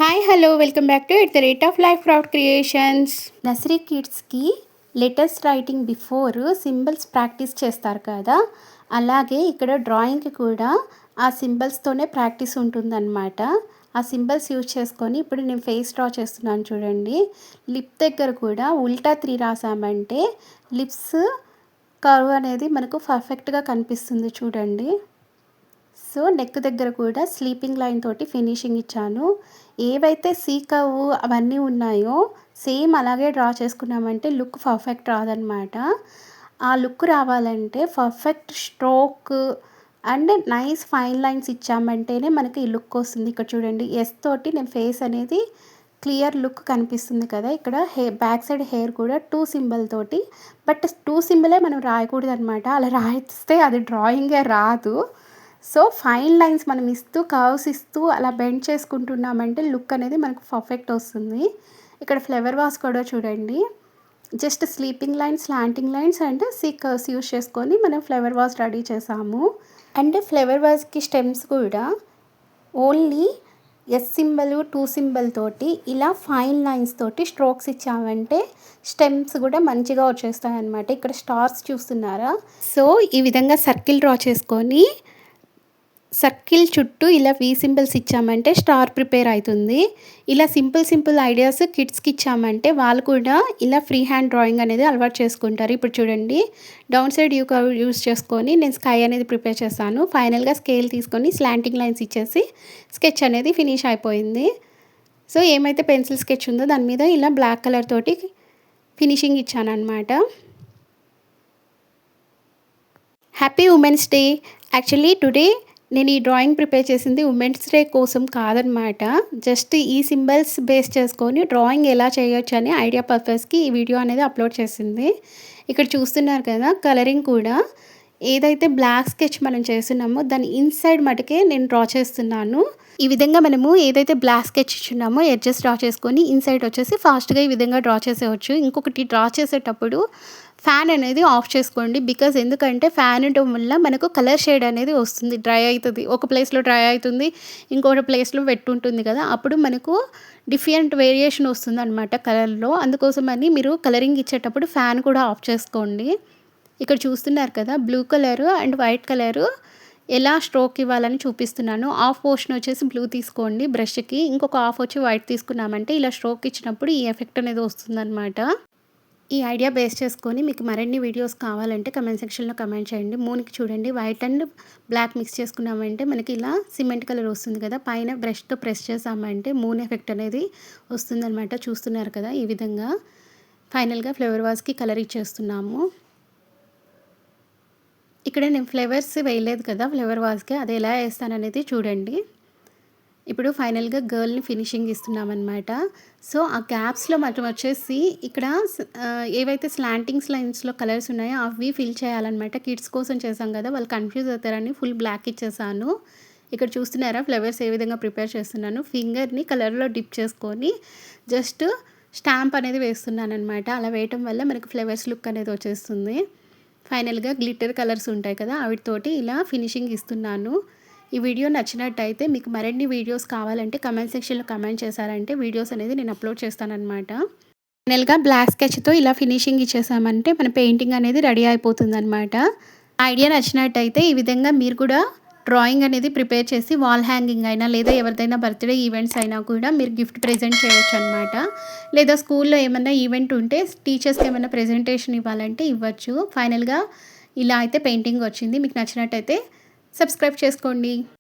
Hi hello welcome back to it the rate of life craft creations. Nursery కిడ్స్కి letters writing before symbols practice చేస్తారు కదా, అలాగే ఇక్కడ డ్రాయింగ్కి కూడా ఆ సింబల్స్తోనే ప్రాక్టీస్ ఉంటుందన్నమాట. ఆ సింబల్స్ యూజ్ చేసుకొని ఇప్పుడు నేను ఫేస్ డ్రా చేస్తున్నాను చూడండి. లిప్ దగ్గర కూడా ఉల్టా 3 రాసామంటే లిప్స్ కర్వ్ అనేది మనకు పర్ఫెక్ట్గా కనిపిస్తుంది చూడండి. సో నెక్ దగ్గర కూడా స్లీపింగ్ లైన్ తోటి ఫినిషింగ్ ఇచ్చాను. ఏవైతే సీ కర్వ్ అవన్నీ ఉన్నాయో సేమ్ అలాగే డ్రా చేసుకున్నామంటే లుక్ పర్ఫెక్ట్ రాదనమాట. ఆ లుక్ రావాలంటే perfect stroke and nice fine lines ఇచ్చామంటేనే మనకి ఈ లుక్ వస్తుంది. ఇక్కడ చూడండి, ఎస్ తోటి నేను ఫేస్ అనేది క్లియర్ లుక్ కనిపిస్తుంది కదా. ఇక్కడ బ్యాక్ సైడ్ హెయిర్ కూడా 2 సింబల్ తోటి, బట్ 2 సింబలే మనం రాయకూడదు అనమాట. అలా రాయిస్తే అది డ్రాయింగే రాదు. సో ఫైన్ లైన్స్ మనం ఇస్తూ కర్వ్స్ ఇస్తూ అలా బెండ్ చేసుకుంటున్నామంటే లుక్ అనేది మనకు పర్ఫెక్ట్ వస్తుంది. ఇక్కడ ఫ్లవర్ వాస్ కూడా చూడండి, just sleeping lines, slanting lines and C curves use చేసుకొని మనం ఫ్లవర్ వాస్ రెడీ చేసాము. అండ్ ఫ్లవర్ వాస్కి స్టెమ్స్ కూడా ఓన్లీ ఎస్ సింబల్ 2 సింబల్ తోటి ఇలా ఫైన్ లైన్స్ తోటి స్ట్రోక్స్ ఇచ్చామంటే స్టెమ్స్ కూడా మంచిగా వచ్చేస్తాయి అన్నమాట. ఇక్కడ స్టార్స్ చూస్తున్నారా? సో ఈ విధంగా సర్కిల్ డ్రా చేసుకొని సర్కిల్ చుట్టూ ఇలా వి సింబల్స్ ఇచ్చామంటే స్టార్ ప్రిపేర్ అవుతుంది. ఇలా సింపుల్ ఐడియాస్ కిడ్స్కి ఇచ్చామంటే వాళ్ళు కూడా ఇలా ఫ్రీ హ్యాండ్ డ్రాయింగ్ అనేది అలవాటు చేసుకుంటారు. ఇప్పుడు చూడండి, down side you curve use చేసుకొని నేను స్కై అనేది ప్రిపేర్ చేశాను. ఫైనల్గా స్కేల్ తీసుకొని స్లాంటింగ్ లైన్స్ ఇచ్చేసి స్కెచ్ అనేది ఫినిష్ అయిపోయింది. సో ఏమైతే పెన్సిల్ స్కెచ్ ఉందో దాని మీద ఇలా బ్లాక్ కలర్ తోటి ఫినిషింగ్ ఇచ్చాను అనమాట. Happy women's day. Actually today నేను ఈ డ్రాయింగ్ ప్రిపేర్ చేసింది ఉమెన్స్ డే కోసం కాదనమాట. జస్ట్ ఈ సింబల్స్ బేస్ చేసుకొని డ్రాయింగ్ ఎలా చేయొచ్చు అని ఐడియా పర్పస్కి ఈ వీడియో అనేది అప్లోడ్ చేసింది. ఇక్కడ చూస్తున్నారు కదా, కలరింగ్ కూడా ఏదైతే బ్లాక్ స్కెచ్ మనం చేస్తున్నామో దాని ఇన్సైడ్ మటుకే నేను డ్రా చేస్తున్నాను. ఈ విధంగా మనము ఏదైతే బ్లాక్ స్కెచ్ ఇచ్చున్నామో ఎడ్జెస్ డ్రా చేసుకొని ఇన్సైడ్ వచ్చేసి ఫాస్ట్గా ఈ విధంగా డ్రా చేసేవచ్చు. ఇంకొకటి, డ్రా చేసేటప్పుడు ఫ్యాన్ అనేది ఆఫ్ చేసుకోండి. బికాజ్ ఎందుకంటే ఫ్యాన్ ఉండడం వల్ల మనకు కలర్ షేడ్ అనేది వస్తుంది, డ్రై అవుతుంది. ఒక ప్లేస్లో డ్రై అవుతుంది, ఇంకొక ప్లేస్లో వెట్ ఉంటుంది కదా, అప్పుడు మనకు డిఫరెంట్ వేరియేషన్ వస్తుంది అనమాట కలర్లో. అందుకోసమని మీరు కలరింగ్ ఇచ్చేటప్పుడు ఫ్యాన్ కూడా ఆఫ్ చేసుకోండి. ఇక్కడ చూస్తున్నారు కదా, blue colour and white colour ఎలా స్ట్రోక్ ఇవ్వాలని చూపిస్తున్నాను. హాఫ్ పోర్షన్ వచ్చేసి బ్లూ తీసుకోండి బ్రష్కి, ఇంకొక హాఫ్ వచ్చి వైట్ తీసుకున్నామంటే ఇలా స్ట్రోక్ ఇచ్చినప్పుడు ఈ ఎఫెక్ట్ అనేది వస్తుందన్నమాట. ఈ ఐడియా బేస్ చేసుకొని మీకు మరిన్ని వీడియోస్ కావాలంటే కమెంట్ సెక్షన్లో కమెంట్ చేయండి. మూన్కి చూడండి, వైట్ అండ్ బ్లాక్ మిక్స్ చేసుకున్నామంటే మనకి ఇలా సిమెంట్ కలర్ వస్తుంది కదా, పైన బ్రష్తో ప్రెస్ చేసామంటే మూన్ ఎఫెక్ట్ అనేది వస్తుందన్నమాట. చూస్తున్నారు కదా, ఈ విధంగా ఫైనల్గా ఫ్లవర్ వాస్కి కలర్ ఇచ్చేస్తున్నాము. ఇక్కడ నేను ఫ్లవర్స్ వేయలేదు కదా ఫ్లవర్ వాస్కి, అది ఎలా వేస్తాననేది చూడండి. ఇప్పుడు ఫైనల్గా గర్ల్ని ఫినిషింగ్ ఇస్తున్నామన్నమాట. సో ఆ గ్యాప్స్లో మనం వచ్చేసి ఇక్కడ ఏవైతే స్లాంటింగ్స్ లైన్స్లో కలర్స్ ఉన్నాయో అవి ఫిల్ చేయాలన్నమాట. కిడ్స్ కోసం చేసాం కదా, వాళ్ళు కన్ఫ్యూజ్ అవుతారని ఫుల్ బ్లాక్ ఇచ్చేసాను. ఇక్కడ చూస్తున్నారా ఫ్లవర్స్ ఏ విధంగా ప్రిపేర్ చేస్తున్నాను. ఫింగర్ని కలర్లో డిప్ చేసుకొని జస్ట్ స్టాంప్ అనేది వేస్తున్నాను అనమాట. అలా వేయటం వల్ల మనకు ఫ్లవర్స్ లుక్ అనేది వచ్చేస్తుంది. ఫైనల్గా గ్లిటర్ కలర్స్ ఉంటాయి కదా, వాటితోటి ఇలా ఫినిషింగ్ ఇస్తున్నాను. ఈ వీడియో నచ్చినట్టయితే మీకు మరిన్ని వీడియోస్ కావాలంటే కమెంట్ సెక్షన్లో కమెంట్ చేశారంటే వీడియోస్ అనేది నేను అప్లోడ్ చేస్తానన్నమాట. ఫైనల్గా బ్లాక్ స్కెచ్తో ఇలా ఫినిషింగ్ ఇచ్చేసామంటే మన పెయింటింగ్ అనేది రెడీ అయిపోతుంది అనమాట. ఐడియా నచ్చినట్టయితే ఈ విధంగా మీరు కూడా డ్రాయింగ్ అనేది ప్రిపేర్ చేసి వాల్ హ్యాంగింగ్ అయినా లేదా ఎవరిదైనా బర్త్డే ఈవెంట్స్ అయినా కూడా మీరు గిఫ్ట్ ప్రెజెంట్ చేయొచ్చు అనమాట. లేదా స్కూల్లో ఏమైనా ఈవెంట్ ఉంటే టీచర్స్కి ఏమైనా ప్రెజెంటేషన్ ఇవ్వాలంటే ఇవ్వచ్చు. ఫైనల్గా ఇలా అయితే పెయింటింగ్ వచ్చింది. మీకు నచ్చినట్టయితే సబ్స్క్రైబ్ చేసుకోండి.